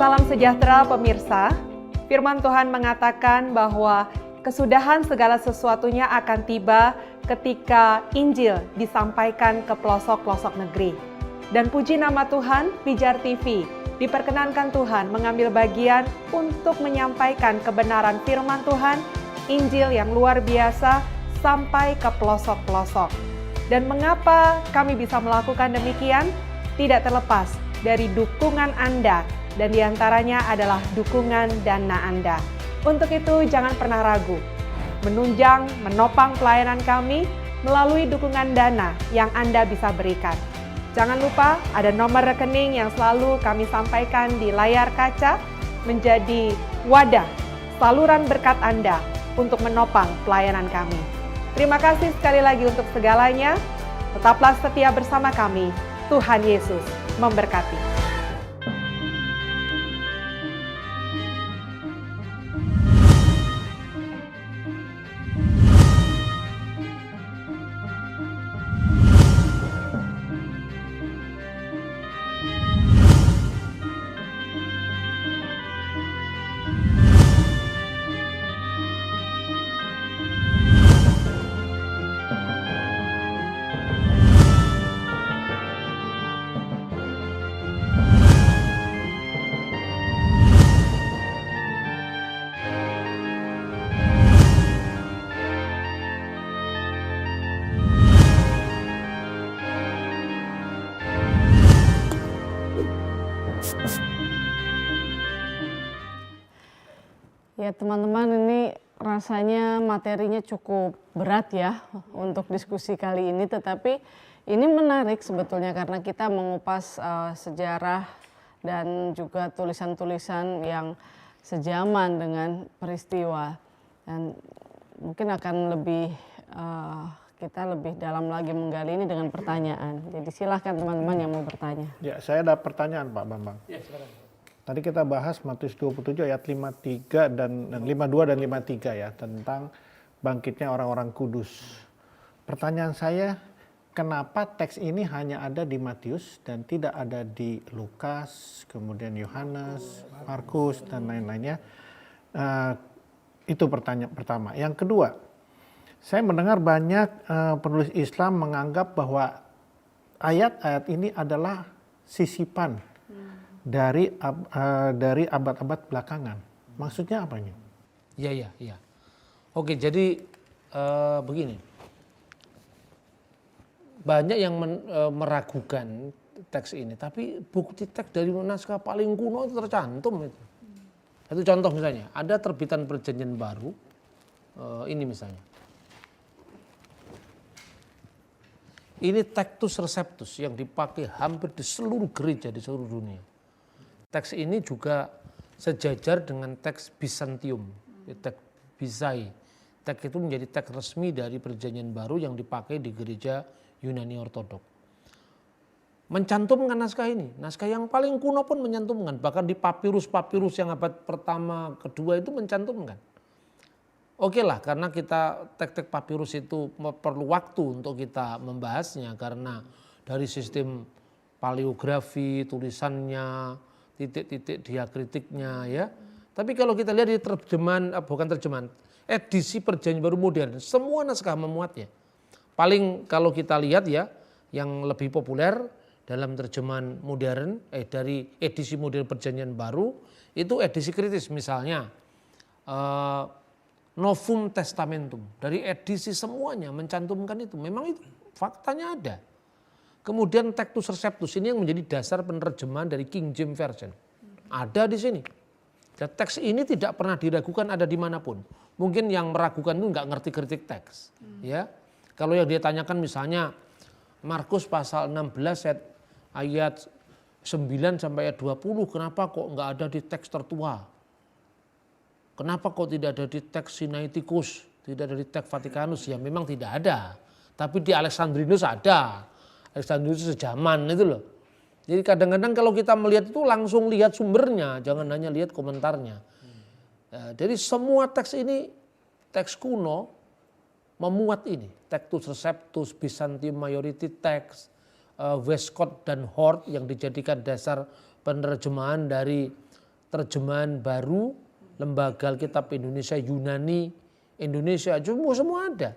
Salam sejahtera pemirsa. Firman Tuhan mengatakan bahwa kesudahan segala sesuatunya akan tiba ketika Injil disampaikan ke pelosok-pelosok negeri. Dan puji nama Tuhan, Pijar TV diperkenankan Tuhan mengambil bagian untuk menyampaikan kebenaran firman Tuhan, Injil yang luar biasa sampai ke pelosok-pelosok. Dan mengapa kami bisa melakukan demikian? Tidak terlepas dari dukungan Anda, dan diantaranya adalah dukungan dana Anda. Untuk itu jangan pernah ragu, menunjang, menopang pelayanan kami melalui dukungan dana yang Anda bisa berikan. Jangan lupa ada nomor rekening yang selalu kami sampaikan di layar kaca, menjadi wadah saluran berkat Anda untuk menopang pelayanan kami. Terima kasih sekali lagi untuk segalanya. Tetaplah setia bersama kami. Tuhan Yesus memberkati. Ya teman-teman, ini rasanya materinya cukup berat ya untuk diskusi kali ini, tetapi ini menarik sebetulnya karena kita mengupas sejarah dan juga tulisan-tulisan yang sejaman dengan peristiwa, dan mungkin akan lebih kita lebih dalam lagi menggali ini dengan pertanyaan. Jadi silahkan teman-teman yang mau bertanya. Ya, saya ada pertanyaan Pak Bambang. Ya, silakan. Tadi kita bahas Matius 27 ayat 52 dan 53 ya, tentang bangkitnya orang-orang kudus. Pertanyaan saya, kenapa teks ini hanya ada di Matius dan tidak ada di Lukas, kemudian Yohanes, Markus, dan lain-lainnya? Itu pertanyaan pertama. Yang kedua, saya mendengar banyak penulis Islam menganggap bahwa ayat-ayat ini adalah sisipan dari abad-abad belakangan. Maksudnya apa ini? Iya. Oke, jadi begini. Banyak yang meragukan teks ini, tapi bukti teks dari naskah paling kuno itu tercantum itu. Itu contoh misalnya, ada terbitan Perjanjian Baru, ini misalnya. Ini Textus Receptus yang dipakai hampir di seluruh gereja di seluruh dunia. Teks ini juga sejajar dengan teks Bizantium, teks Bizai. Teks itu menjadi teks resmi dari Perjanjian Baru yang dipakai di gereja Yunani Ortodok. Mencantumkan naskah ini, naskah yang paling kuno pun mencantumkan, bahkan di papirus-papirus yang abad pertama, kedua itu mencantumkan. Oke lah, karena kita teks-teks papirus itu perlu waktu untuk kita membahasnya, karena dari sistem paleografi, tulisannya, titik-titik diakritiknya ya. Tapi kalau kita lihat di edisi Perjanjian Baru modern, semua naskah memuatnya. Paling kalau kita lihat ya, yang lebih populer dalam terjemahan modern, dari edisi modern Perjanjian Baru, itu edisi kritis misalnya. Novum Testamentum, dari edisi semuanya mencantumkan itu. Memang itu faktanya ada. Kemudian Textus Receptus ini yang menjadi dasar penerjemahan dari King James Version. Ada di sini. Dan teks ini tidak pernah diragukan ada di manapun. Mungkin yang meragukan itu nggak ngerti-ngerti teks. Ya. Kalau yang dia tanyakan misalnya Markus pasal 16 ayat 9 sampai ayat 20, kenapa kok nggak ada di teks tertua? Kenapa kok tidak ada di teks Sinaiticus, tidak ada di teks Vatikanus? Ya memang tidak ada. Tapi di Alexandrinus ada. Alexandrinus sejaman itu loh. Jadi kadang-kadang kalau kita melihat itu langsung lihat sumbernya, jangan hanya lihat komentarnya. Jadi semua teks ini, teks kuno memuat ini. Textus Receptus, Byzantium Majority Text, Westcott dan Hort yang dijadikan dasar penerjemahan dari terjemahan baru, Lembaga Alkitab Indonesia, Yunani Indonesia, semua ada.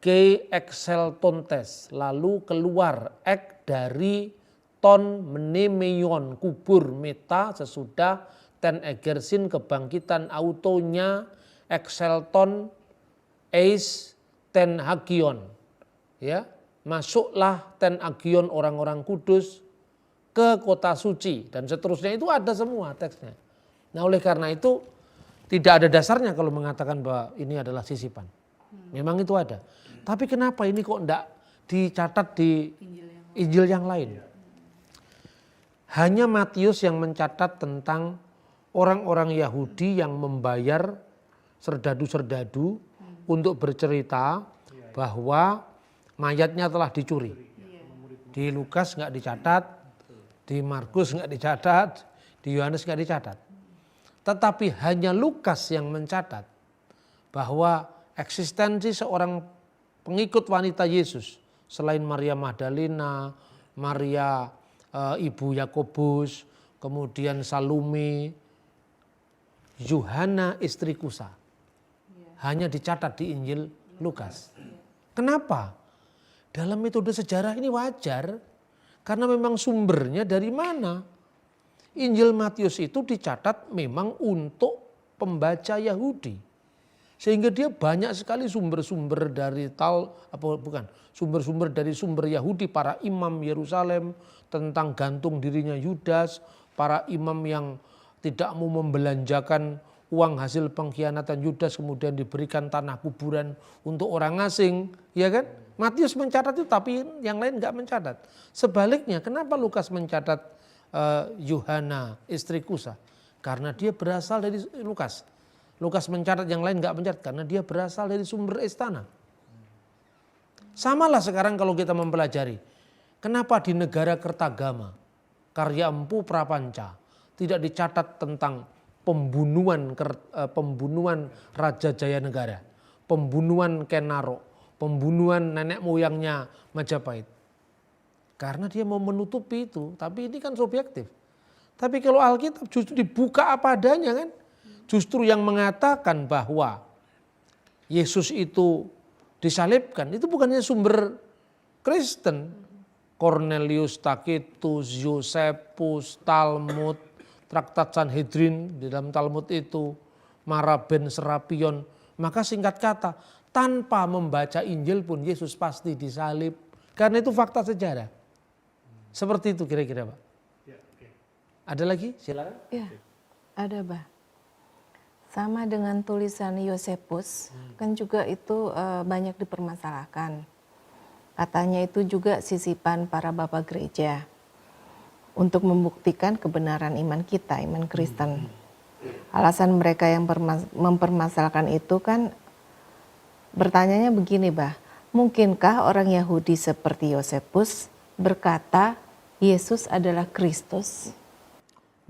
Ke Excelton tes, lalu keluar ek dari ton menemeion, kubur meta sesudah ten egersin kebangkitan autonya Excelton eis ten hagion. Ya, masuklah ten hagion orang-orang kudus ke kota suci dan seterusnya, itu ada semua teksnya. Nah, oleh karena itu tidak ada dasarnya kalau mengatakan bahwa ini adalah sisipan. Memang itu ada. Tapi kenapa ini kok enggak dicatat di Injil yang lain? Hanya Matius yang mencatat tentang orang-orang Yahudi yang membayar serdadu-serdadu untuk bercerita bahwa mayatnya telah dicuri. Di Lukas enggak dicatat, di Markus enggak dicatat, di Yohanes enggak dicatat. Tetapi hanya Lukas yang mencatat bahwa eksistensi seorang pengikut wanita Yesus selain Maria Magdalena, Maria ibu Yakobus, kemudian Salome, Yohana istri Kusa, hanya dicatat di Injil Lukas. Kenapa? Dalam metode sejarah ini wajar karena memang sumbernya dari mana? Injil Matius itu dicatat memang untuk pembaca Yahudi. Sehingga dia banyak sekali sumber-sumber dari sumber-sumber dari sumber Yahudi, para imam Yerusalem tentang gantung dirinya Yudas, para imam yang tidak mau membelanjakan uang hasil pengkhianatan Yudas kemudian diberikan tanah kuburan untuk orang asing, ya kan? Matius mencatat itu tapi yang lain enggak mencatat. Sebaliknya, kenapa Lukas mencatat Yohana istri Kusa? Karena dia berasal dari Lukas. Lukas mencatat, yang lain enggak mencatat karena dia berasal dari sumber istana. Samalah sekarang kalau kita mempelajari. Kenapa di negara Kertagama, karya Empu Prapanca tidak dicatat tentang pembunuhan Raja Jayanegara, pembunuhan Kenaro, pembunuhan nenek moyangnya Majapahit. Karena dia mau menutupi itu, tapi ini kan subjektif. Tapi kalau Alkitab justru dibuka apa adanya kan. Justru yang mengatakan bahwa Yesus itu disalibkan, itu bukannya sumber Kristen. Cornelius Tacitus, Josephus, Talmud, Traktat Sanhedrin di dalam Talmud itu, Maraben Serapion. Maka singkat kata, tanpa membaca Injil pun Yesus pasti disalib. Karena itu fakta sejarah. Seperti itu kira-kira Pak. Ada lagi? Silakan. Ya, ada Bah. Sama dengan tulisan Yosefus, kan juga itu banyak dipermasalahkan. Katanya itu juga sisipan para bapak gereja untuk membuktikan kebenaran iman kita, iman Kristen. Alasan mereka yang mempermasalahkan itu kan bertanyanya begini Bah, mungkinkah orang Yahudi seperti Yosefus berkata Yesus adalah Kristus?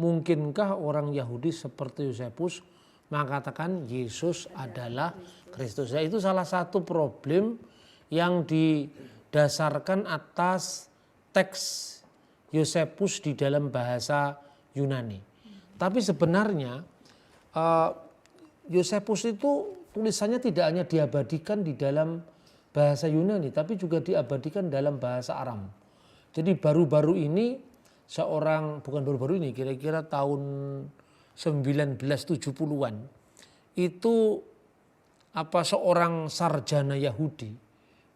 Mungkinkah orang Yahudi seperti Yosefus mengatakan Yesus adalah Kristus? Itu salah satu problem yang didasarkan atas teks Yosefus di dalam bahasa Yunani. Tapi sebenarnya Yosefus itu tulisannya tidak hanya diabadikan di dalam bahasa Yunani, tapi juga diabadikan dalam bahasa Aram. Jadi baru-baru ini kira-kira tahun 1970-an itu seorang sarjana Yahudi,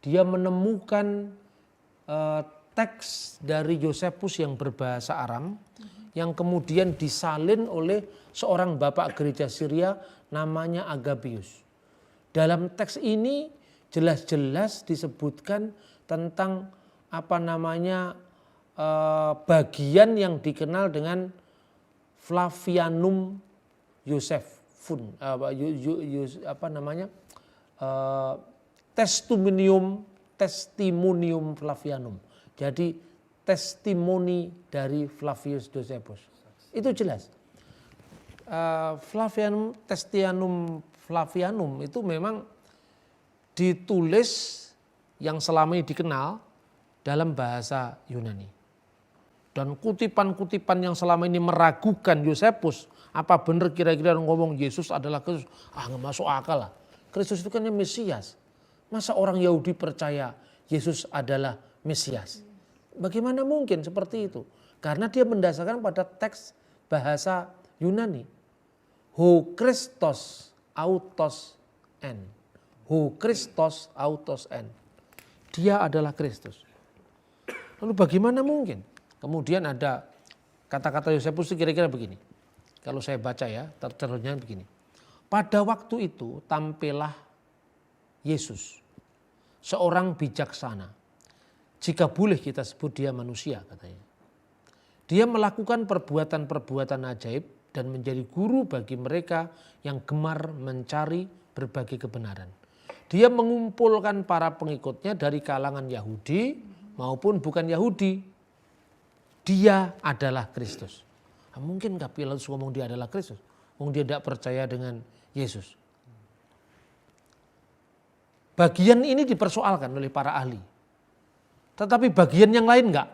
dia menemukan teks dari Yosefus yang berbahasa Aram yang kemudian disalin oleh seorang bapak gereja Syria namanya Agapius. Dalam teks ini jelas-jelas disebutkan tentang bagian yang dikenal dengan Flavianum Josephus, testimonium Flavianum. Jadi testimoni dari Flavius Josephus. Itu jelas. Flavianum itu memang ditulis yang selama ini dikenal dalam bahasa Yunani. Dan kutipan-kutipan yang selama ini meragukan Yosefus, apa benar kira-kira ngomong Yesus adalah Kristus? Nggak masuk akal lah. Kristus itu kan yang Mesias. Masa orang Yahudi percaya Yesus adalah Mesias? Bagaimana mungkin seperti itu? Karena dia mendasarkan pada teks bahasa Yunani. Ho Christos autos en. Ho Christos autos en. Dia adalah Kristus. Lalu bagaimana mungkin? Kemudian ada kata-kata Yosefus kira-kira begini. Kalau saya baca ya, tercernya begini. Pada waktu itu tampillah Yesus, seorang bijaksana. Jika boleh kita sebut dia manusia katanya. Dia melakukan perbuatan-perbuatan ajaib dan menjadi guru bagi mereka yang gemar mencari berbagai kebenaran. Dia mengumpulkan para pengikutnya dari kalangan Yahudi maupun bukan Yahudi. Dia adalah Kristus. Mungkin nggak Pilatus ngomong dia adalah Kristus? Dia tidak percaya dengan Yesus. Bagian ini dipersoalkan oleh para ahli. Tetapi bagian yang lain enggak.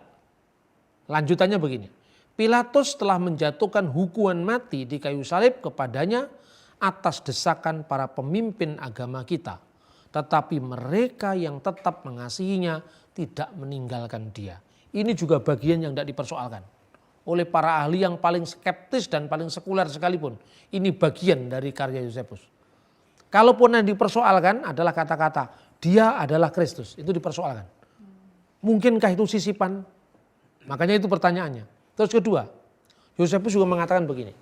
Lanjutannya begini. Pilatus telah menjatuhkan hukuman mati di kayu salib kepadanya atas desakan para pemimpin agama kita. Tetapi mereka yang tetap mengasihinya tidak meninggalkan dia. Ini juga bagian yang tidak dipersoalkan oleh para ahli yang paling skeptis dan paling sekuler sekalipun. Ini bagian dari karya Yosefus. Kalaupun yang dipersoalkan adalah kata-kata dia adalah Kristus, itu dipersoalkan. Mungkinkah itu sisipan? Makanya itu pertanyaannya. Terus kedua, Yosefus juga mengatakan begini.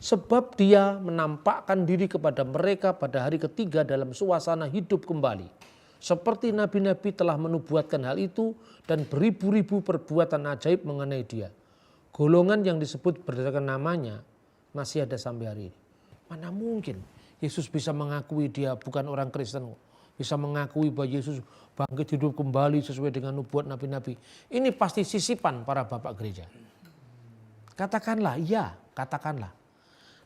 Sebab dia menampakkan diri kepada mereka pada hari ketiga dalam suasana hidup kembali. Seperti nabi-nabi telah menubuatkan hal itu dan beribu-ribu perbuatan ajaib mengenai dia. Golongan yang disebut berdasarkan namanya masih ada sampai hari ini. Mana mungkin Yesus bisa mengakui dia bukan orang Kristen. Bisa mengakui bahwa Yesus bangkit hidup kembali sesuai dengan nubuat nabi-nabi. Ini pasti sisipan para bapak gereja. Katakanlah, iya, katakanlah.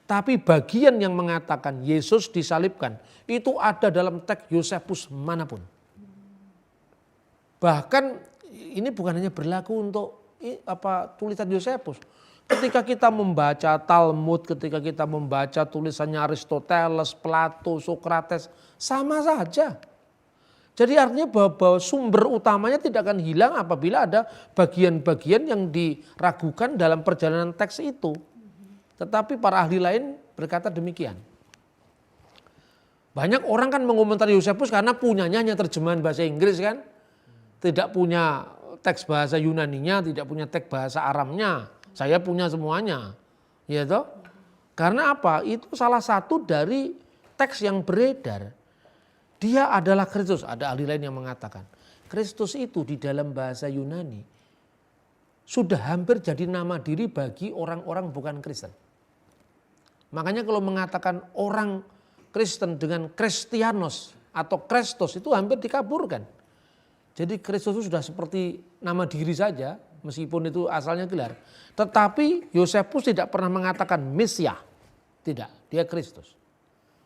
Tapi bagian yang mengatakan Yesus disalibkan itu ada dalam teks Yosefus manapun. Bahkan ini bukan hanya berlaku untuk tulisan Yosefus. Ketika kita membaca Talmud, ketika kita membaca tulisannya Aristoteles, Plato, Sokrates, sama saja. Jadi artinya bahwa sumber utamanya tidak akan hilang apabila ada bagian-bagian yang diragukan dalam perjalanan teks itu. Tetapi para ahli lain berkata demikian. Banyak orang kan mengomentari Yosefus karena punyanya hanya terjemahan bahasa Inggris kan. Tidak punya teks bahasa Yunaninya, tidak punya teks bahasa Aramnya. Saya punya semuanya. Ya toh? Karena apa? Itu salah satu dari teks yang beredar. Dia adalah Kristus. Ada ahli lain yang mengatakan Kristus itu di dalam bahasa Yunani sudah hampir jadi nama diri bagi orang-orang bukan Kristen. Makanya kalau mengatakan orang Kristen dengan Kristianos atau Kristus itu hampir dikaburkan. Jadi Kristus itu sudah seperti nama diri saja meskipun itu asalnya gelar. Tetapi Yosefus tidak pernah mengatakan Mesias. Tidak, dia Kristus.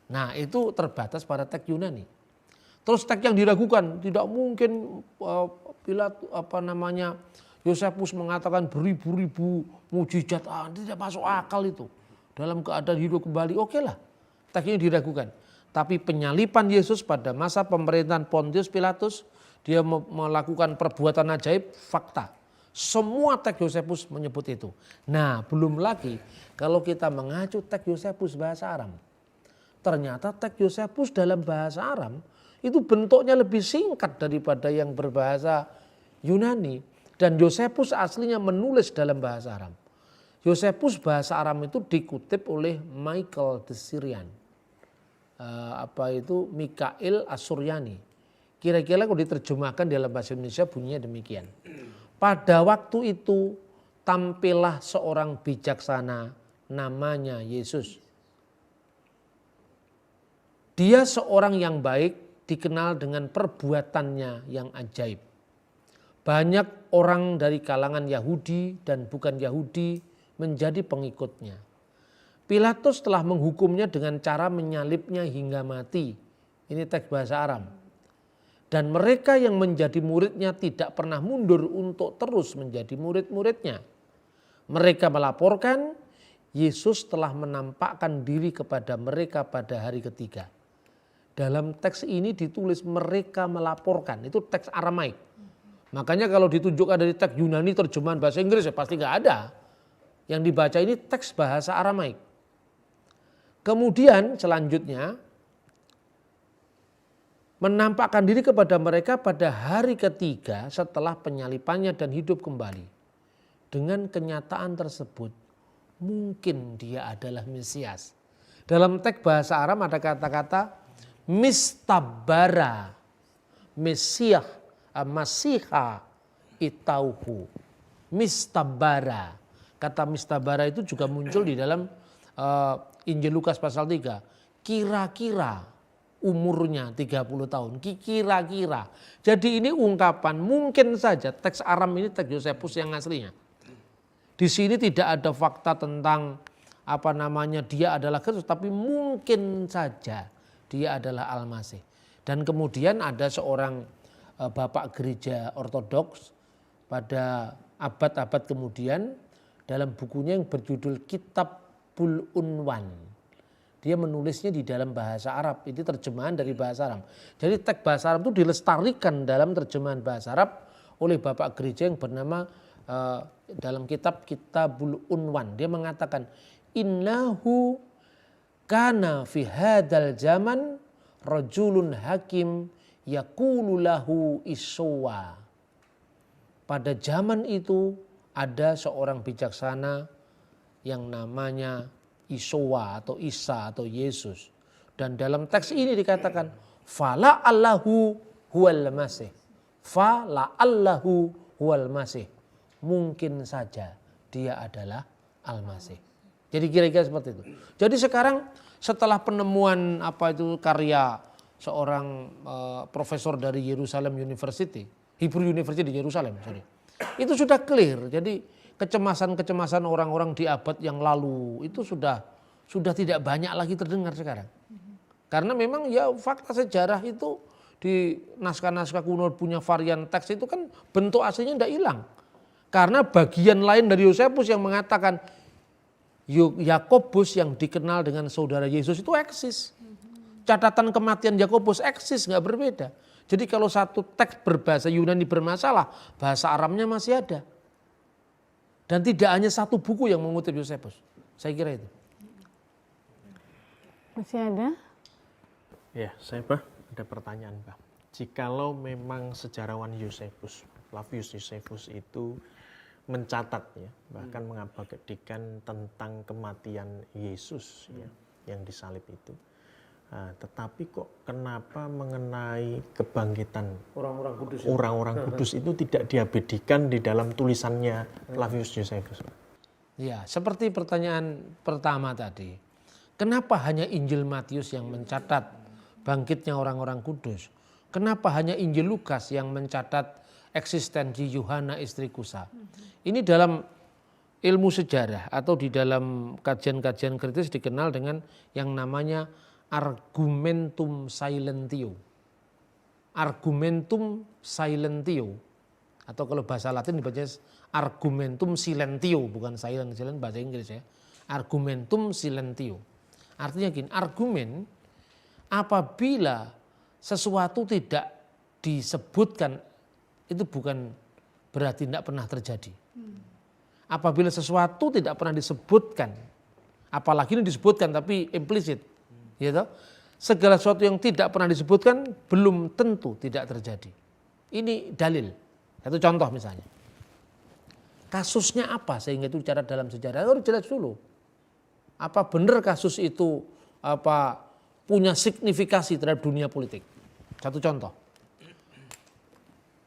Nah itu terbatas pada teks Yunani. Terus teks yang diragukan, tidak mungkin Yosefus mengatakan beribu-ribu mujizat, tidak masuk akal itu. Dalam keadaan hidup kembali, oke lah, teks ini diragukan. Tapi penyalipan Yesus pada masa pemerintahan Pontius Pilatus, dia melakukan perbuatan ajaib, fakta. Semua teks Yosefus menyebut itu. Nah belum lagi kalau kita mengacu teks Yosefus bahasa Aram. Ternyata teks Yosefus dalam bahasa Aram itu bentuknya lebih singkat daripada yang berbahasa Yunani. Dan Yosefus aslinya menulis dalam bahasa Aram. Yosefus bahasa Aram itu dikutip oleh Michael the Syrian. Mikail Asyriani. Kira-kira kalau diterjemahkan dalam bahasa Indonesia bunyinya demikian. Pada waktu itu tampillah seorang bijaksana namanya Yesus. Dia seorang yang baik, dikenal dengan perbuatannya yang ajaib. Banyak orang dari kalangan Yahudi dan bukan Yahudi menjadi pengikutnya. Pilatus telah menghukumnya dengan cara menyalibnya hingga mati. Ini teks bahasa Aram. Dan mereka yang menjadi muridnya tidak pernah mundur untuk terus menjadi murid-muridnya. Mereka melaporkan Yesus telah menampakkan diri kepada mereka pada hari ketiga. Dalam teks ini ditulis mereka melaporkan, itu teks Aramaik. Makanya kalau ditunjukkan dari teks Yunani terjemahan bahasa Inggris ya pasti nggak ada. Yang dibaca ini teks bahasa Aramaik. Kemudian selanjutnya menampakkan diri kepada mereka pada hari ketiga setelah penyalipannya dan hidup kembali. Dengan kenyataan tersebut mungkin dia adalah Mesias. Dalam teks bahasa Aram ada kata-kata mistabara, Mesiah, Masiha itauhu. Mistabara. Kata mistabara itu juga muncul di dalam Injil Lukas pasal 3. Kira-kira umurnya 30 tahun. Kira-kira. Jadi ini ungkapan mungkin saja teks Aram ini teks Yosefus yang aslinya. Di sini tidak ada fakta tentang dia adalah Kristus, tapi mungkin saja dia adalah Al-Masih. Dan kemudian ada seorang bapak gereja ortodoks pada abad-abad kemudian dalam bukunya yang berjudul Kitabul Unwan. Dia menulisnya di dalam bahasa Arab, ini terjemahan dari bahasa Arab. Jadi teks bahasa Arab itu dilestarikan dalam terjemahan bahasa Arab oleh bapak gereja yang bernama dalam kitab Kitabul Unwan. Dia mengatakan innahu kana fi hadzal zaman rajulun hakim yaqulu lahu Iswa. Pada zaman itu ada seorang bijaksana yang namanya Iswa atau Isa atau Yesus. Dan dalam teks ini dikatakan fala allahu huwal masih. Fala allahu huwal masih. Mungkin saja dia adalah Al-Masih. Jadi kira-kira seperti itu. Jadi sekarang setelah penemuan karya seorang profesor dari Yerusalem University, Hebrew University di Yerusalem, itu sudah clear. Jadi kecemasan-kecemasan orang-orang di abad yang lalu itu sudah tidak banyak lagi terdengar sekarang. Karena memang ya fakta sejarah itu di naskah-naskah kuno punya varian teks itu kan bentuk aslinya tidak hilang. Karena bagian lain dari Yosefus yang mengatakan Yakobus yang dikenal dengan saudara Yesus itu eksis. Catatan kematian Yakobus eksis, nggak berbeda. Jadi kalau satu teks berbahasa Yunani bermasalah, bahasa Aramnya masih ada. Dan tidak hanya satu buku yang mengutip Yosefus. Saya kira itu. Masih ada? Ya, saya ada pertanyaan, Pak. Jikalau memang sejarawan Yosefus, Flavius Yosefus itu mencatat ya, bahkan mengabadikan tentang kematian Yesus ya, yang disalib itu. Tetapi kok kenapa mengenai kebangkitan orang-orang kudus itu tidak diabadikan di dalam tulisannya Flavius Josephus? Ya, seperti pertanyaan pertama tadi. Kenapa hanya Injil Matius yang mencatat bangkitnya orang-orang kudus? Kenapa hanya Injil Lukas yang mencatat eksistensi Yohana istri Kusa? Ini dalam ilmu sejarah atau di dalam kajian-kajian kritis dikenal dengan yang namanya argumentum silentio. Argumentum silentio. Atau kalau bahasa Latin dibaca argumentum silentio, bukan silent bahasa Inggris ya. Argumentum silentio. Artinya gini, argumen apabila sesuatu tidak disebutkan itu bukan berarti tidak pernah terjadi. Apabila sesuatu tidak pernah disebutkan, apalagi ini disebutkan tapi implisit. Gitu. Segala sesuatu yang tidak pernah disebutkan belum tentu tidak terjadi. Ini dalil. Satu contoh misalnya. Kasusnya apa sehingga itu bicara dalam sejarah? Harus jelas dulu. Apa benar kasus itu punya signifikasi terhadap dunia politik? Satu contoh.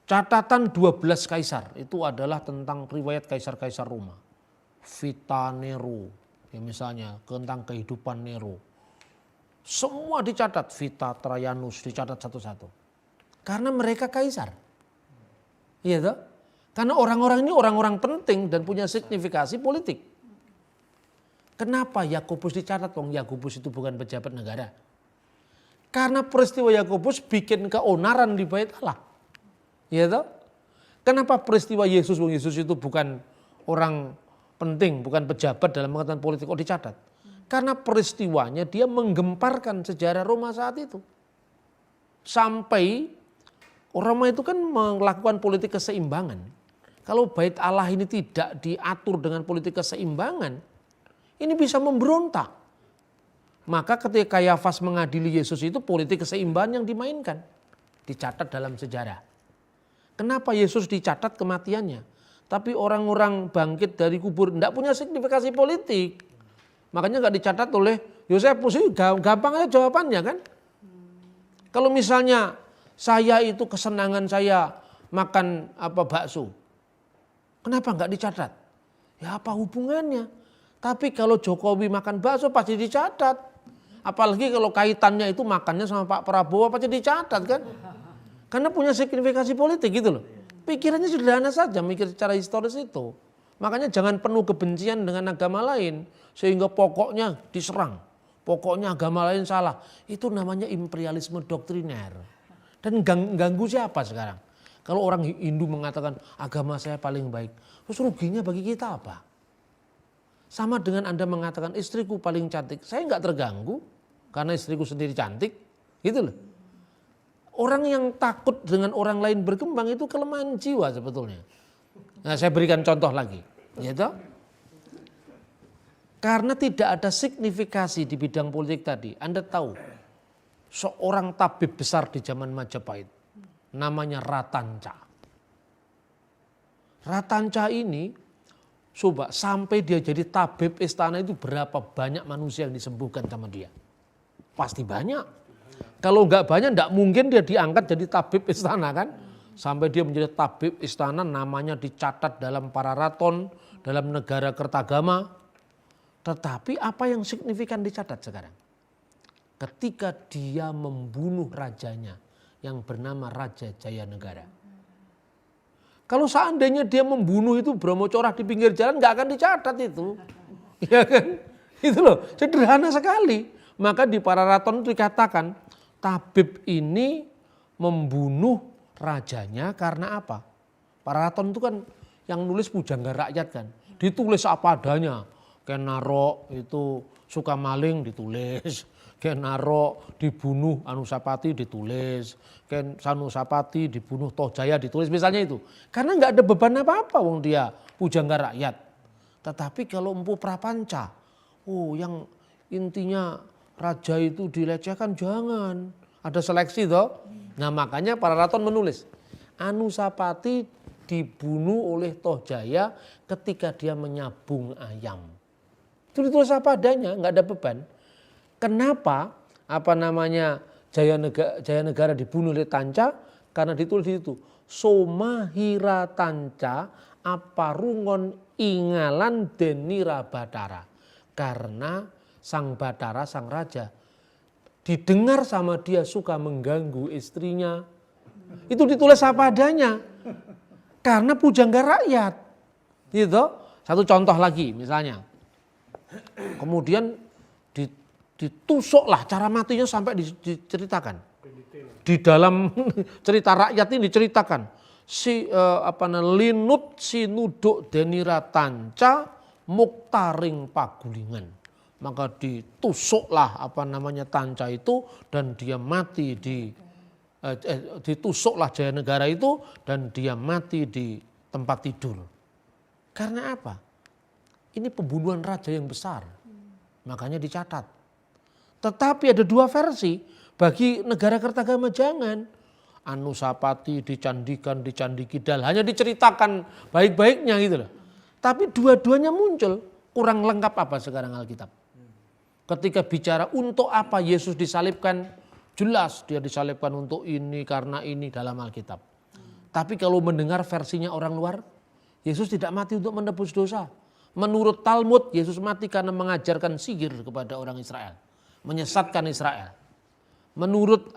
Catatan 12 kaisar itu adalah tentang riwayat kaisar-kaisar Roma. Vita Nero, ya misalnya tentang kehidupan Nero. Semua dicatat, Vita Trajanus dicatat satu-satu. Karena mereka kaisar. Iya toh? Karena orang-orang ini orang-orang penting dan punya signifikasi politik. Kenapa Yakobus dicatat? Yakobus itu bukan pejabat negara. Karena peristiwa Yakobus bikin keonaran di Bait Allah. Iya toh? Kenapa peristiwa Yesus itu bukan orang penting, bukan pejabat dalam pengetahuan politik kok dicatat? Karena peristiwanya dia menggemparkan sejarah Roma saat itu. Sampai Roma itu kan melakukan politik keseimbangan. Kalau bait Allah ini tidak diatur dengan politik keseimbangan, ini bisa memberontak. Maka ketika Kayafas mengadili Yesus itu politik keseimbangan yang dimainkan. Dicatat dalam sejarah. Kenapa Yesus dicatat kematiannya? Tapi orang-orang bangkit dari kubur tidak punya signifikasi politik. Makanya nggak dicatat oleh Yosefus. Gampang aja jawabannya kan. Kalau misalnya saya itu kesenangan saya makan bakso. Kenapa nggak dicatat? Ya apa hubungannya? Tapi kalau Jokowi makan bakso pasti dicatat. Apalagi kalau kaitannya itu makannya sama Pak Prabowo pasti dicatat kan. Karena punya signifikasi politik gitu loh. Pikirannya sederhana saja mikir secara historis itu. Makanya jangan penuh kebencian dengan agama lain. Sehingga pokoknya diserang. Pokoknya agama lain salah. Itu namanya imperialisme doktriner. Dan ganggu siapa sekarang? Kalau orang Hindu mengatakan agama saya paling baik. Terus ruginya bagi kita apa? Sama dengan Anda mengatakan istriku paling cantik. Saya nggak terganggu. Karena istriku sendiri cantik. Gitu loh. Orang yang takut dengan orang lain berkembang itu kelemahan jiwa sebetulnya. Nah saya berikan contoh lagi. Gitu. Karena tidak ada signifikasi di bidang politik tadi. Anda tahu seorang tabib besar di zaman Majapahit. Namanya Ratanca. Ratanca ini coba sampai dia jadi tabib istana itu berapa banyak manusia yang disembuhkan sama dia. Pasti banyak. Kalau enggak banyak enggak mungkin dia diangkat jadi tabib istana kan. Sampai dia menjadi tabib istana namanya dicatat dalam Pararaton, dalam negara Kertagama. Tetapi apa yang signifikan dicatat sekarang? Ketika dia membunuh rajanya yang bernama Raja Jayanegara. Kalau seandainya dia membunuh itu Bromo Corah di pinggir jalan nggak akan dicatat itu. Ya kan? Itu loh, sederhana sekali. Maka di Pararaton itu dikatakan tabib ini membunuh rajanya karena apa? Pararaton itu kan yang nulis pujangga rakyat kan. Ditulis apa adanya. Ken Narok itu suka maling ditulis. Ken Narok dibunuh Anusapati ditulis. Ken Sanusapati dibunuh Tohjaya ditulis misalnya itu. Karena nggak ada beban apa-apa wong dia pujangga rakyat. Tetapi kalau Empu Prapanca, yang intinya raja itu dilecehkan jangan. Ada seleksi toh. Nah makanya Pararaton menulis Anusapati dibunuh oleh Tohjaya ketika dia menyabung ayam. Itu ditulis apa adanya, nggak ada beban. Kenapa Jayanegara dibunuh oleh Tanca? Karena ditulis di situ Somahira Tanca aparungon ingalan denira Batara. Karena sang Batara, sang raja didengar sama dia suka mengganggu istrinya. Itu ditulis apa adanya. Karena pujangga rakyat. Gitu. Satu contoh lagi misalnya. Kemudian ditusuklah, cara matinya sampai diceritakan. Di dalam cerita rakyat ini diceritakan. Linut sinuduk denira Tanca muktaring pagulingan. Maka ditusuklah Tanca itu dan dia mati ditusuklah Jayanegara itu dan dia mati di tempat tidur. Karena apa? Ini pembunuhan raja yang besar. Makanya dicatat. Tetapi ada dua versi. Bagi negara Kertagama jangan. Anusapati dicandikan, dicandi kidal. Hanya diceritakan baik-baiknya gitu loh. Tapi dua-duanya muncul. Kurang lengkap apa sekarang Alkitab? Ketika bicara untuk apa Yesus disalibkan. Jelas dia disalibkan untuk ini karena ini dalam Alkitab. Tapi kalau mendengar versinya orang luar. Yesus tidak mati untuk menebus dosa. Menurut Talmud, Yesus mati karena mengajarkan sihir kepada orang Israel. Menyesatkan Israel. Menurut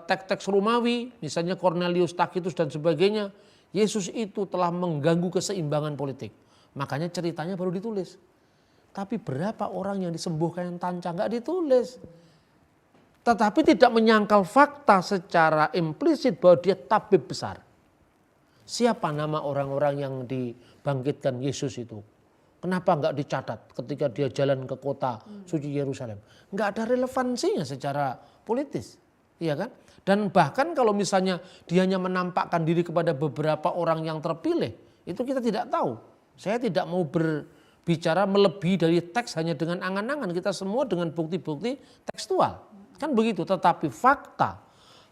teks-teks Romawi, misalnya Cornelius Tacitus dan sebagainya, Yesus itu telah mengganggu keseimbangan politik. Makanya ceritanya baru ditulis. Tapi berapa orang yang disembuhkan yang Tanca nggak ditulis. Tetapi tidak menyangkal fakta secara implisit bahwa dia tabib besar. Siapa nama orang-orang yang dibangkitkan Yesus itu? Kenapa nggak dicatat ketika dia jalan ke kota suci Yerusalem? Nggak ada relevansinya secara politis, iya kan? Dan bahkan kalau misalnya dia hanya menampakkan diri kepada beberapa orang yang terpilih, itu kita tidak tahu. Saya tidak mau berbicara melebihi dari teks hanya dengan angan-angan, kita semua dengan bukti-bukti tekstual. Kan begitu, tetapi fakta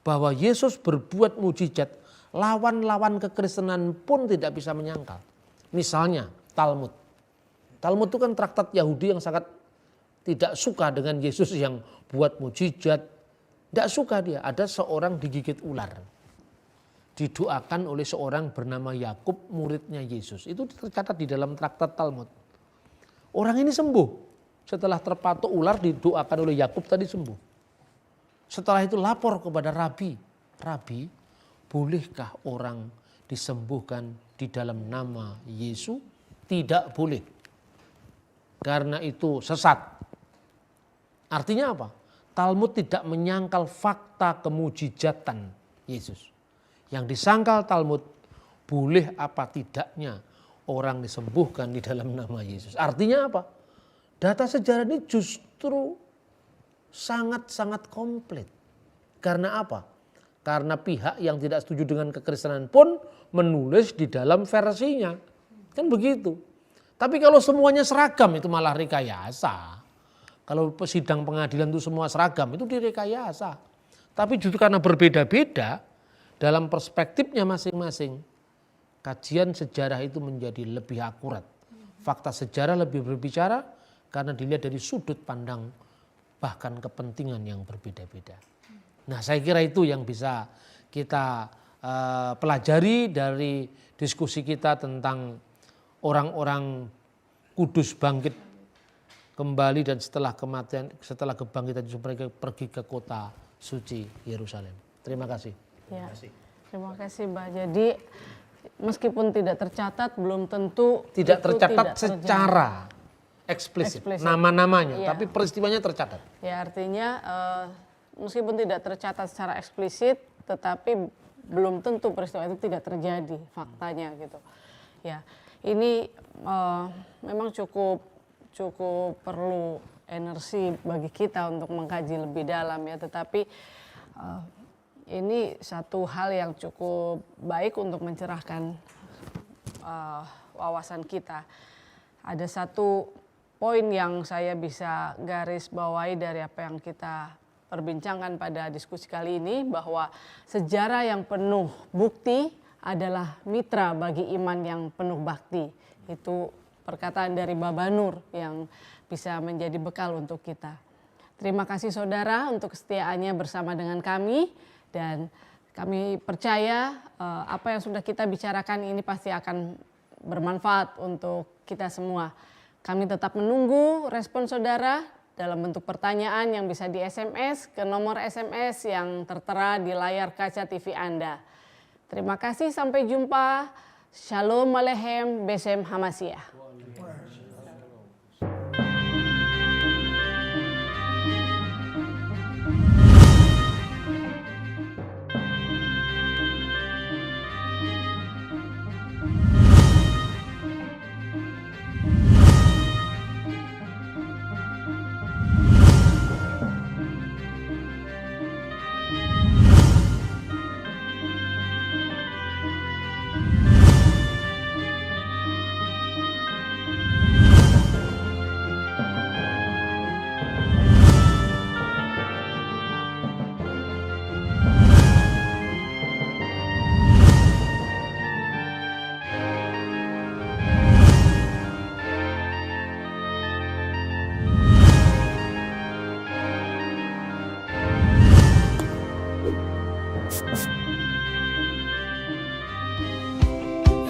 bahwa Yesus berbuat mujizat, lawan-lawan kekristenan pun tidak bisa menyangkal. Misalnya Talmud. Talmud itu kan traktat Yahudi yang sangat tidak suka dengan Yesus yang buat mujizat. Tidak suka dia, ada seorang digigit ular. Didoakan oleh seorang bernama Yakub, muridnya Yesus. Itu tercatat di dalam traktat Talmud. Orang ini sembuh. Setelah terpatuk ular didoakan oleh Yakub tadi sembuh. Setelah itu lapor kepada Rabi. Rabi, bolehkah orang disembuhkan di dalam nama Yesus? Tidak boleh. Karena itu sesat. Artinya apa? Talmud tidak menyangkal fakta kemujizatan Yesus. Yang disangkal Talmud, boleh apa tidaknya orang disembuhkan di dalam nama Yesus. Artinya apa? Data sejarah ini justru sangat-sangat komplit. Karena apa? Karena pihak yang tidak setuju dengan kekristenan pun menulis di dalam versinya. Kan begitu. Tapi kalau semuanya seragam itu malah rekayasa. Kalau sidang pengadilan itu semua seragam itu direkayasa. Tapi justru karena berbeda-beda dalam perspektifnya masing-masing, kajian sejarah itu menjadi lebih akurat. Fakta sejarah lebih berbicara karena dilihat dari sudut pandang bahkan kepentingan yang berbeda-beda. Nah, saya kira itu yang bisa kita pelajari dari diskusi kita tentang orang-orang kudus bangkit kembali dan setelah kematian, setelah kebangkitan mereka pergi ke kota suci Yerusalem. Terima kasih. Ya, terima kasih Mbak. Jadi meskipun tidak tercatat belum tentu Tidak itu tercatat tidak secara eksplisit. Nama-namanya, Ya. tapi peristiwanya tercatat. Ya, artinya meskipun tidak tercatat secara eksplisit, tetapi belum tentu peristiwa itu tidak terjadi faktanya gitu. Ya, ini memang cukup perlu energi bagi kita untuk mengkaji lebih dalam ya. Tetapi ini satu hal yang cukup baik untuk mencerahkan wawasan kita. Ada satu poin yang saya bisa garis bawahi dari apa yang kita perbincangkan pada diskusi kali ini, bahwa sejarah yang penuh bukti adalah mitra bagi iman yang penuh bakti. Itu perkataan dari Baba Nur yang bisa menjadi bekal untuk kita. Terima kasih saudara untuk kesetiaannya bersama dengan kami, dan kami percaya apa yang sudah kita bicarakan ini pasti akan bermanfaat untuk kita semua. Kami tetap menunggu respon saudara dalam bentuk pertanyaan yang bisa di SMS ke nomor SMS yang tertera di layar kaca TV Anda. Terima kasih, sampai jumpa. Shalom Aleichem Besem Hamasiah.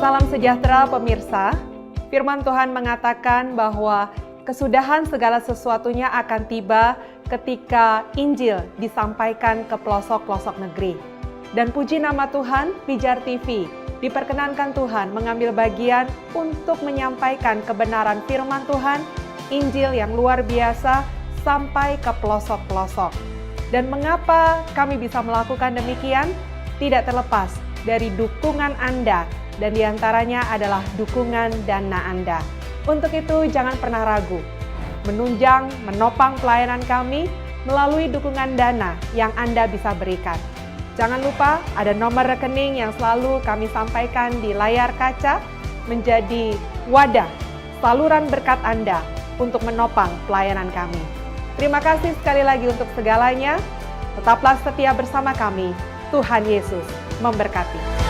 Salam sejahtera pemirsa. Firman Tuhan mengatakan bahwa kesudahan segala sesuatunya akan tiba ketika Injil disampaikan ke pelosok-pelosok negeri. Dan puji nama Tuhan, Pijar TV diperkenankan Tuhan mengambil bagian untuk menyampaikan kebenaran firman Tuhan, Injil yang luar biasa sampai ke pelosok-pelosok. Dan mengapa kami bisa melakukan demikian? Tidak terlepas dari dukungan Anda, dan diantaranya adalah dukungan dana Anda. Untuk itu jangan pernah ragu, menunjang, menopang pelayanan kami melalui dukungan dana yang Anda bisa berikan. Jangan lupa ada nomor rekening yang selalu kami sampaikan di layar kaca, menjadi wadah saluran berkat Anda untuk menopang pelayanan kami. Terima kasih sekali lagi untuk segalanya. Tetaplah setia bersama kami. Tuhan Yesus memberkati.